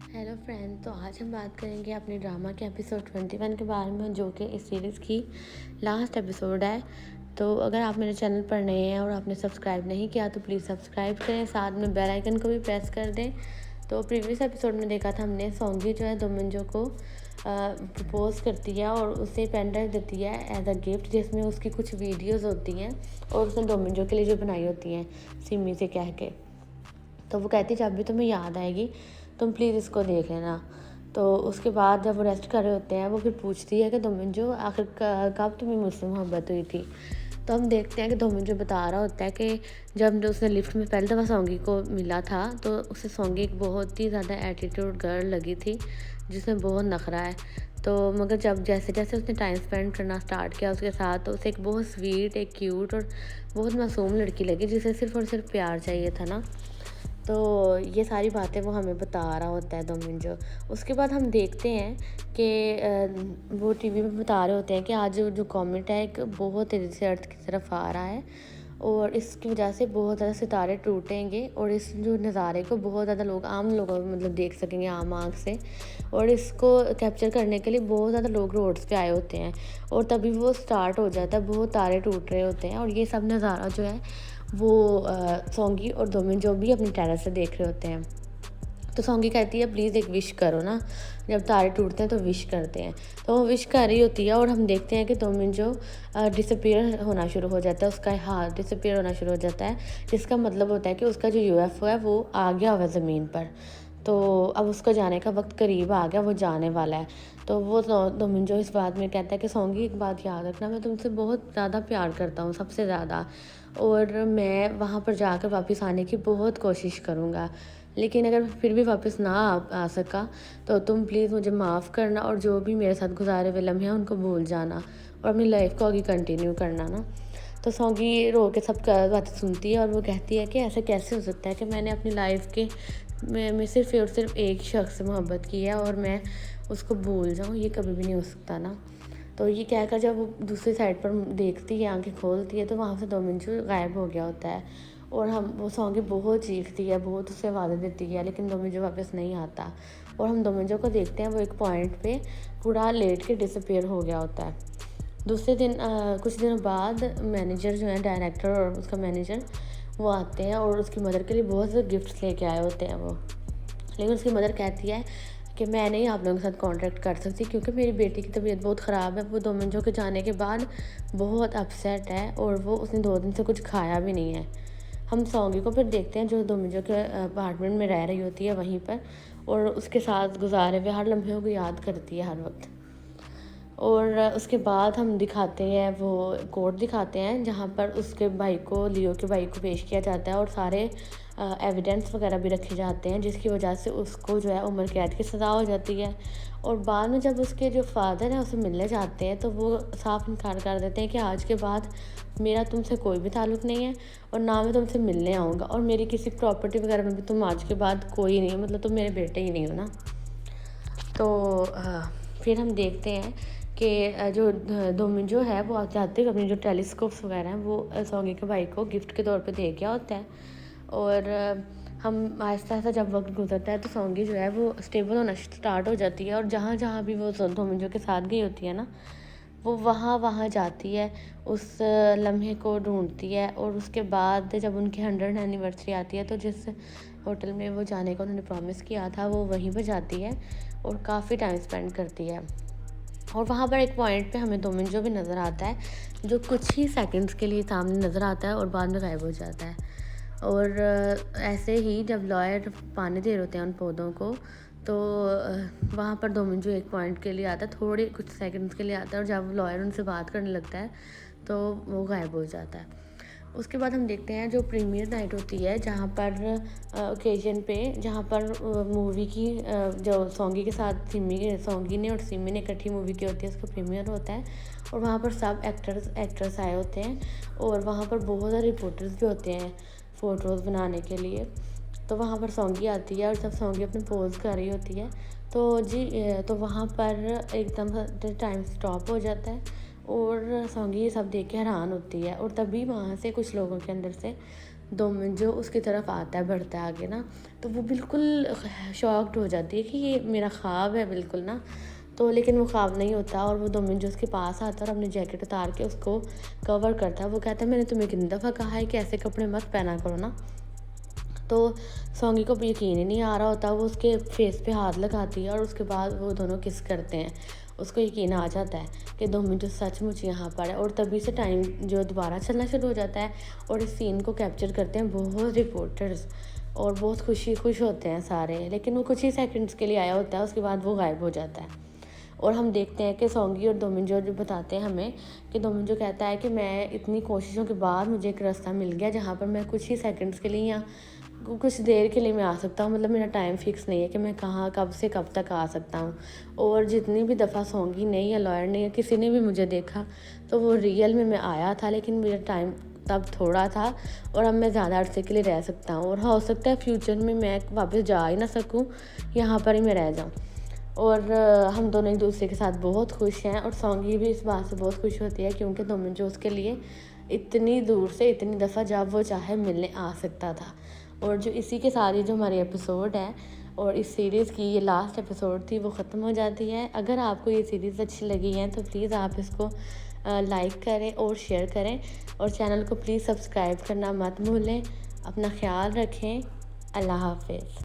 Hello friend, तो आज हम बात करेंगे अपने ड्रामा के एपिसोड 21 के बारे में, जो कि इस सीरीज़ की लास्ट एपिसोड है। तो अगर आप मेरे चैनल पर नए हैं और आपने सब्सक्राइब नहीं किया तो प्लीज़ सब्सक्राइब करें, साथ में बेल आइकन को भी प्रेस कर दें। तो प्रीवियस एपिसोड में देखा था हमने, सोंगी जो है दोमिंजो को प्रपोज़ करती है और उसे पेन ड्राइव देती है एज अ गिफ्ट, जिसमें उसकी कुछ वीडियोज़ होती हैं और उसने दोमिंजो के लिए जो बनाई होती हैं सिमी से कह के। तो वो कहती जब भी तुम्हें याद आएगी तुम प्लीज़ इसको देख लेना। तो उसके बाद जब वो रेस्ट कर रहे होते हैं, वो फिर पूछती है कि दोमिंजो आखिर कब तुम्हें मुझसे मोहब्बत हुई थी। तो हम देखते हैं कि दोमिंजो बता रहा होता है कि जब उसने लिफ्ट में पहली दफ़ा सोंगी को मिला था तो उसे सोंगी एक बहुत ही ज़्यादा एटीट्यूड गर्ल लगी थी, जिसमें बहुत नखरा है। तो मगर जब जैसे जैसे उसने टाइम स्पेंड करना स्टार्ट किया उसके साथ, तो उसे एक बहुत स्वीट, एक क्यूट और बहुत मासूम लड़की लगी, जिसे सिर्फ़ और सिर्फ प्यार चाहिए था ना। तो ये सारी बातें वो हमें बता रहा होता है दोमिंजो। उसके बाद हम देखते हैं कि वो टीवी में बता रहे होते हैं कि आज जो कॉमेट है एक बहुत तेज़ी से अर्थ की तरफ आ रहा है और इसकी वजह से बहुत ज़्यादा सितारे टूटेंगे और इस जो नज़ारे को बहुत ज़्यादा लोग, आम लोग मतलब देख सकेंगे आम आँख से। और इसको कैप्चर करने के लिए बहुत ज़्यादा लोग रोड्स पे आए होते हैं और तभी वो स्टार्ट हो जाता है, बहुत तारे टूट रहे होते हैं और ये सब नज़ारा जो है वो सोंगी और दोमिंजो भी अपनी टेरेस से देख रहे होते हैं। तो सोंगी कहती है प्लीज़ एक विश करो ना, जब तारे टूटते हैं तो विश करते हैं। तो वो विश कर रही होती है और हम देखते हैं कि दोमिंजो डिसअपीयर होना शुरू हो जाता है, उसका हाथ डिसअपीयर होना शुरू हो जाता है, जिसका मतलब होता है कि उसका जो यूएफओ है वो आ गया हुआ है ज़मीन पर। तो अब उसका जाने का वक्त करीब आ गया, वो जाने वाला है। तो वो दोमिंजो इस बात में कहता है कि सोंगी एक बात याद रखना, मैं तुमसे बहुत ज़्यादा प्यार करता हूँ, सबसे ज़्यादा, और मैं वहाँ पर जाकर वापस आने की बहुत कोशिश करूँगा। लेकिन अगर फिर भी वापस ना आ सका तो तुम प्लीज़ मुझे माफ़ करना और जो भी मेरे साथ गुजारे हुए लम्हे हैं उनको भूल जाना और अपनी लाइफ को आगे कंटिन्यू करना ना। तो सोंगी रो के सब बातें सुनती है और वो कहती है कि ऐसा कैसे हो सकता है कि मैंने अपनी लाइफ के मैं सिर्फ़ और सिर्फ एक शख्स से मोहब्बत की है और मैं उसको भूल जाऊँ, ये कभी भी नहीं हो सकता ना। तो ये कहकर जब वो दूसरी साइड पर देखती है, आंखें खोलती है, तो वहाँ से दोमिंजो गायब हो गया होता है और हम वो सोंगी बहुत चीखती है, बहुत उसे आवाज़ देती है, लेकिन दोमिंजो वापस नहीं आता और हम दोमिंजो को देखते हैं वो एक पॉइंट पे पूरा लेट के डिसअपीयर हो गया होता है। दूसरे दिन कुछ दिनों बाद मैनेजर जो है, डायरेक्टर और उसका मैनेजर, वो आते हैं और उसकी मदर के लिए बहुत से गिफ्ट्स लेके आए होते हैं वो। लेकिन उसकी मदर कहती है कि मैं नहीं आप लोगों के साथ कॉन्ट्रैक्ट कर सकती क्योंकि मेरी बेटी की तबीयत बहुत ख़राब है, वो दोमिंजो के जाने के बाद बहुत अपसेट है और वो उसने 2 दिन से कुछ खाया भी नहीं है। हम सोंगी को फिर देखते हैं जो दोमिंजो के अपार्टमेंट में रह रही होती है वहीं पर, और उसके साथ गुजारे हुए हर लम्हे को याद करती है हर वक्त। और उसके बाद हम दिखाते हैं, वो कोर्ट दिखाते हैं जहाँ पर उसके भाई को, लियो के भाई को पेश किया जाता है और सारे एविडेंस वगैरह भी रखे जाते हैं, जिसकी वजह से उसको जो है उम्र कैद की सज़ा हो जाती है। और बाद में जब उसके जो फादर हैं उसे मिलने जाते हैं तो वो साफ इनकार कर देते हैं कि आज के बाद मेरा तुमसे कोई भी ताल्लुक़ नहीं है और ना मैं तुमसे मिलने आऊँगा और मेरी किसी प्रॉपर्टी वगैरह में भी तुम आज के बाद कोई नहीं हो, मतलब तुम मेरे बेटे ही नहीं हो ना। तो फिर हम देखते हैं कि जो दोमिंजो है वो चाहते हैं अपने जो टेलीस्कोप्स वगैरह हैं वो सोंगी के भाई को गिफ्ट के तौर पे दे गया होता है। और हम आहिस्ता आहिस्ता जब वक्त गुजरता है तो सोंगी जो है वो स्टेबल होना स्टार्ट हो जाती है और जहाँ जहाँ भी वो दोमिंजो के साथ गई होती है ना, वो वहाँ वहाँ जाती है, उस लम्हे को ढूंढती है। और उसके बाद जब उनकी 100th एनिवर्सरी आती है तो जिस होटल में वो जाने का उन्होंने प्रॉमिस किया था वो वहीं पर जाती है और काफ़ी टाइम स्पेंड करती है। और वहाँ पर एक पॉइंट पे हमें दोमिंजो भी नज़र आता है, जो कुछ ही सेकंड्स के लिए सामने नज़र आता है और बाद में गायब हो जाता है। और ऐसे ही जब लॉयर पानी दे रहे होते हैं उन पौधों को, तो वहाँ पर दोमिंजो एक पॉइंट के लिए आता है, थोड़े कुछ सेकंड्स के लिए आता है और जब लॉयर उनसे बात करने लगता है तो वो गायब हो जाता है। उसके बाद हम देखते हैं जो प्रीमियर नाइट होती है, जहाँ पर ओकेजन पे, जहाँ पर मूवी की जो सोंगी के साथ सोंगी ने और सिमी ने इकट्ठी मूवी की होती है, उसका प्रीमियर होता है और वहाँ पर सब एक्टर्स आए होते हैं और वहाँ पर बहुत सारे रिपोर्टर्स भी होते हैं फ़ोटोज़ बनाने के लिए। तो वहाँ पर सोंगी आती है और जब सोंगी अपने पोज़ कर रही होती है तो वहाँ पर एकदम टाइम स्टॉप हो जाता है और सोंगी ये सब देख के हैरान होती है और तभी वहाँ से कुछ लोगों के अंदर से जो उसकी तरफ आता है, बढ़ता है आगे ना, तो वो बिल्कुल शॉक्ड हो जाती है कि ये मेरा ख्वाब है बिल्कुल ना। तो लेकिन वो ख्वाब नहीं होता और वो जो उसके पास आता है और अपनी जैकेट उतार के उसको कवर करता है। वो कहता है मैंने तुम्हें कितनी दफ़ा कहा है कि ऐसे कपड़े मत पहना करो ना। तो सौंगी को यकीन ही नहीं आ रहा होता, वो उसके फेस पे हाथ लगाती है और उसके बाद वो दोनों किस करते हैं। उसको यकीन आ जाता है कि जो सचमुच यहाँ पर है, और तभी से टाइम जो दोबारा चलना शुरू हो जाता है और इस सीन को कैप्चर करते हैं बहुत रिपोर्टर्स, और बहुत खुश होते हैं सारे। लेकिन वो कुछ ही सेकंड्स के लिए आया होता है, उसके बाद वो गायब हो जाता है। और हम देखते हैं कि सौंगी और दोमिंजो जो बताते हैं हमें कि दोमिंजो कहता है कि मैं इतनी कोशिशों के बाद मुझे एक रास्ता मिल गया जहाँ पर मैं कुछ ही सेकंड्स के लिए या कुछ देर के लिए मैं आ सकता हूँ, मतलब मेरा टाइम फिक्स नहीं है कि मैं कहाँ कब से कब तक आ सकता हूँ। और जितनी भी दफ़ा सौंगी ने या लॉयर ने या किसी ने भी मुझे देखा, तो वो रियल में मैं आया था, लेकिन मेरा टाइम तब थोड़ा था और अब मैं ज़्यादा अरसे के लिए रह सकता हूँ, और हो सकता है फ्यूचर में मैं वापस जा ही ना सकूँ, यहाँ पर ही मैं रह जाऊँ। और हम दोनों एक दूसरे के साथ बहुत खुश हैं, और सौंगी भी इस बात से बहुत खुश होती है क्योंकि दोमिंजो उसके लिए इतनी दूर से इतनी दफ़ा जब वो चाहे मिलने आ सकता था। और जो इसी के साथ ही जो हमारी एपिसोड है और इस सीरीज़ की ये लास्ट एपिसोड थी, वो ख़त्म हो जाती है। अगर आपको ये सीरीज़ अच्छी लगी है तो प्लीज़ आप इसको लाइक करें और शेयर करें, और चैनल को प्लीज़ सब्सक्राइब करना मत भूलें। अपना ख्याल रखें। अल्लाह हाफ़िज़।